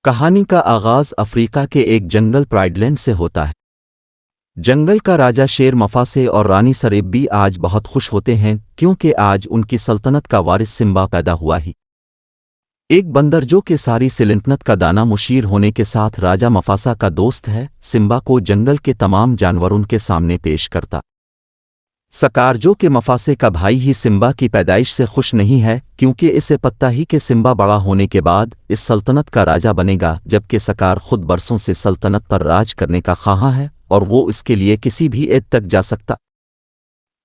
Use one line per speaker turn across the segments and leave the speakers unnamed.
कहानी का आगाज अफ्रीका के एक जंगल प्राइडलैंड से होता है। जंगल का राजा शेर मफासे और रानी सरेब्बी आज बहुत खुश होते हैं क्योंकि आज उनकी सल्तनत का वारिस सिम्बा पैदा हुआ ही। एक बंदर जो कि सारी सल्तनत का दाना मुशीर होने के साथ राजा मफासा का दोस्त है, सिम्बा को जंगल के तमाम जानवर उनके सामने पेश करता। सकार जो कि मफासे का भाई ही सिम्बा की पैदाइश से खुश नहीं है क्योंकि इसे पता ही कि सिम्बा बड़ा होने के बाद इस सल्तनत का राजा बनेगा, जबकि सकार खुद बरसों से सल्तनत पर राज करने का ख्वाह है और वो इसके लिए किसी भी एद तक जा सकता।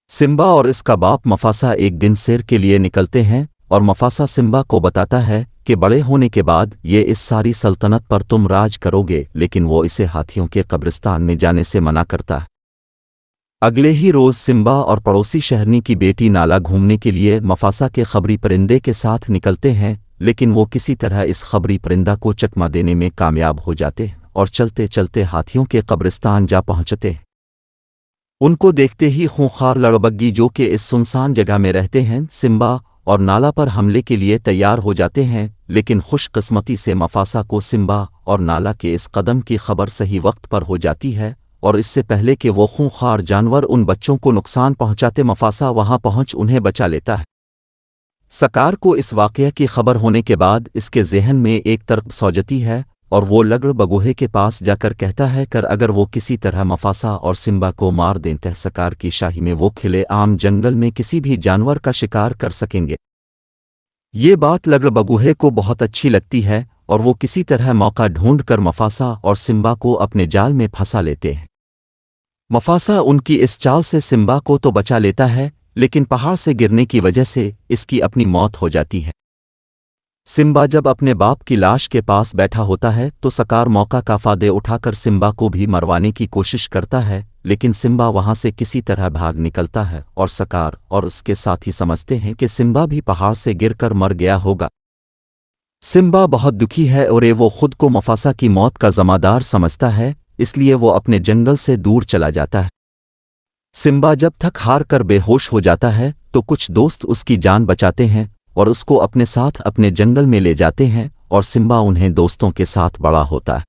सिम्बा और इसका बाप मफासा एक दिन सैर के लिए निकलते हैं और मफासा सिम्बा को बताता है कि बड़े होने के बाद ये इस सारी सल्तनत पर तुम राज करोगे, लेकिन वो इसे हाथियों के कब्रिस्तान में जाने से मना करता है। अगले ही रोज़ सिम्बा और पड़ोसी शहरनी की बेटी नाला घूमने के लिए मफासा के खबरी परिंदे के साथ निकलते हैं, लेकिन वो किसी तरह इस खबरी परिंदा को चकमा देने में कामयाब हो जाते और चलते चलते हाथियों के कब्रिस्तान जा पहुंचते। उनको देखते ही खूंखार लड़बग्गी जो कि इस सुनसान जगह में रहते हैं, सिम्बा और नाला पर हमले के लिए तैयार हो जाते हैं, लेकिन खुशकिस्मती से मफासा को सिम्बा और नाला के इस कदम की खबर सही वक्त पर हो जाती है और इससे पहले कि वो खूंखार जानवर उन बच्चों को नुकसान पहुंचाते मफासा वहां पहुंच उन्हें बचा लेता है। सकार को इस वाक़या की खबर होने के बाद इसके ज़हन में एक तरफ सौजती है और वो लगड़ बगोहे के पास जाकर कहता है कर अगर वो किसी तरह मफासा और सिम्बा को मार देते हैं, सकार की शाही में वो खिले आम जंगल में किसी भी जानवर का शिकार कर सकेंगे। ये बात लगड़ बगोहे को बहुत अच्छी लगती है और वो किसी तरह मौका ढूंढकर मफासा और सिम्बा को अपने जाल में फंसा लेते हैं। मफासा उनकी इस चाल से सिम्बा को तो बचा लेता है, लेकिन पहाड़ से गिरने की वजह से इसकी अपनी मौत हो जाती है। सिम्बा जब अपने बाप की लाश के पास बैठा होता है तो सकार मौका का फायदा उठाकर सिम्बा को भी मरवाने की कोशिश करता है, लेकिन सिम्बा वहां से किसी तरह भाग निकलता है और सकार और उसके साथी समझते हैं कि सिम्बा भी पहाड़ से गिरकर मर गया होगा। सिम्बा बहुत दुखी है और वो खुद को मफासा की मौत का ज़िम्मेदार समझता है, इसलिए वो अपने जंगल से दूर चला जाता है। सिम्बा जब थक हार कर बेहोश हो जाता है तो कुछ दोस्त उसकी जान बचाते हैं और उसको अपने साथ अपने जंगल में ले जाते हैं और सिम्बा उन्हें दोस्तों के साथ बड़ा होता है।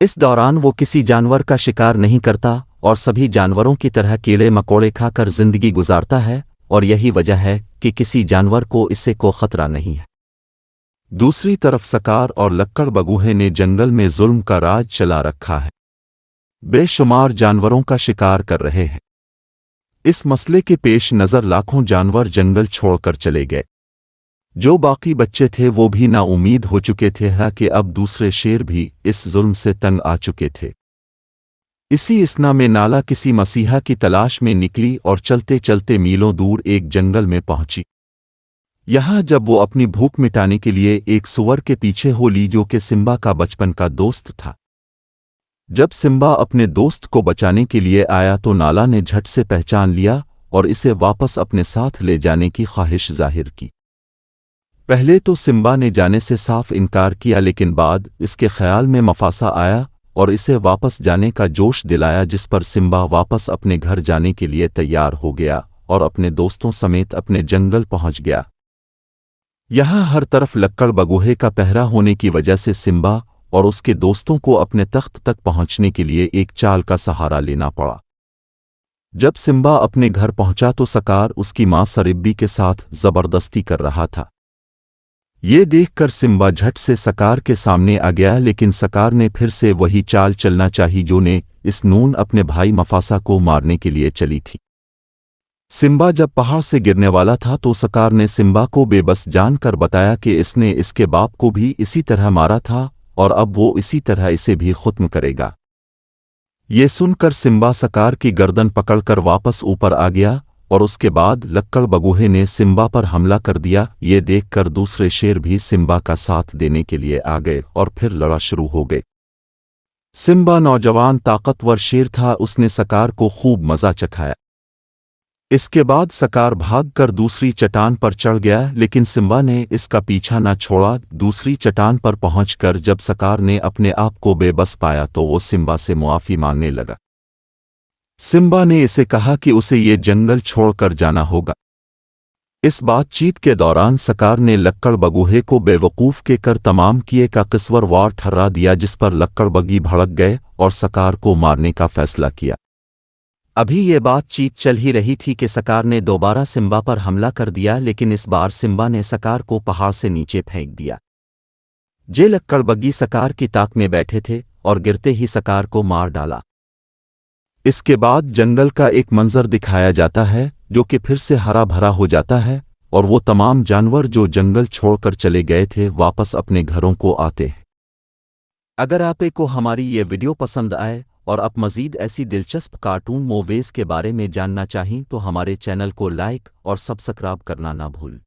इस दौरान वो किसी जानवर का शिकार नहीं करता और सभी जानवरों की तरह कीड़े मकोड़े खाकर जिंदगी गुजारता है और यही वजह है कि किसी जानवर को इससे को खतरा नहीं है। दूसरी तरफ सकार और लक्कड़ बगूहे ने जंगल में जुल्म का राज चला रखा है। बेशुमार जानवरों का शिकार कर रहे हैं। इस मसले के पेश नज़र लाखों जानवर जंगल छोड़कर चले गए। जो बाकी बच्चे थे वो भी नाउम्मीद हो चुके थे कि अब दूसरे शेर भी इस जुल्म से तंग आ चुके थे। इसी इसना में नाला किसी मसीहा की तलाश में निकली और चलते चलते मीलों दूर एक जंगल में पहुंची। यहाँ जब वो अपनी भूख मिटाने के लिए एक सुअर के पीछे हो ली जो कि सिम्बा का बचपन का दोस्त था। जब सिम्बा अपने दोस्त को बचाने के लिए आया तो नाला ने झट से पहचान लिया और इसे वापस अपने साथ ले जाने की ख्वाहिश जाहिर की। पहले तो सिम्बा ने जाने से साफ इनकार किया, लेकिन बाद इसके ख्याल में मफासा आया और इसे वापस जाने का जोश दिलाया, जिस पर सिम्बा वापस अपने घर जाने के लिए तैयार हो गया और अपने दोस्तों समेत अपने जंगल पहुंच गया। यहाँ हर तरफ लक्कड़ बगूहे का पहरा होने की वजह से सिम्बा और उसके दोस्तों को अपने तख्त तक पहुंचने के लिए एक चाल का सहारा लेना पड़ा। जब सिम्बा अपने घर पहुंचा तो सकार उसकी मां सरेब्बी के साथ जबरदस्ती कर रहा था। ये देखकर सिम्बा झट से सकार के सामने आ गया, लेकिन सकार ने फिर से वही चाल चलना चाही जो ने इस नून अपने भाई मफासा को मारने के लिए चली थी। सिम्बा जब पहाड़ से गिरने वाला था तो सकार ने सिम्बा को बेबस जानकर बताया कि इसने इसके बाप को भी इसी तरह मारा था और अब वो इसी तरह इसे भी खत्म करेगा। ये सुनकर सिम्बा सकार की गर्दन पकड़कर वापस ऊपर आ गया और उसके बाद लक्कड़ बगूहे ने सिम्बा पर हमला कर दिया। ये देखकर दूसरे शेर भी सिम्बा का साथ देने के लिए आ गए और फिर लड़ा शुरू हो गए। सिम्बा नौजवान ताकतवर शेर था, उसने सकार को खूब मजा चखाया। इसके बाद सकार भागकर दूसरी चट्टान पर चढ़ गया, लेकिन सिम्बा ने इसका पीछा न छोड़ा। दूसरी चट्टान पर पहुंचकर जब सकार ने अपने आप को बेबस पाया तो वो सिम्बा से मुआफ़ी मांगने लगा। सिम्बा ने इसे कहा कि उसे ये जंगल छोड़कर जाना होगा। इस बातचीत के दौरान सकार ने लक्कड़ बगूहे को बेवकूफ़ के कर तमाम किए का किस्वरवार ठहरा दिया, जिस पर लक्कड़ बगी भड़क गए और सकार को मारने का फैसला किया। अभी ये बातचीत चल ही रही थी कि सकार ने दोबारा सिम्बा पर हमला कर दिया, लेकिन इस बार सिम्बा ने सकार को पहाड़ से नीचे फेंक दिया। जे लक्कड़ बगी सकार की ताक में बैठे थे और गिरते ही सकार को मार डाला। इसके बाद जंगल का एक मंजर दिखाया जाता है जो कि फिर से हरा भरा हो जाता है और वो तमाम जानवर जो जंगल छोड़कर चले गए थे वापस अपने घरों को आते हैं। अगर आपको हमारी ये वीडियो पसंद आए और आप मज़ीद ऐसी दिलचस्प कार्टून मूवीज़ के बारे में जानना चाहें तो हमारे चैनल को लाइक और सब्सक्राइब करना ना भूलें।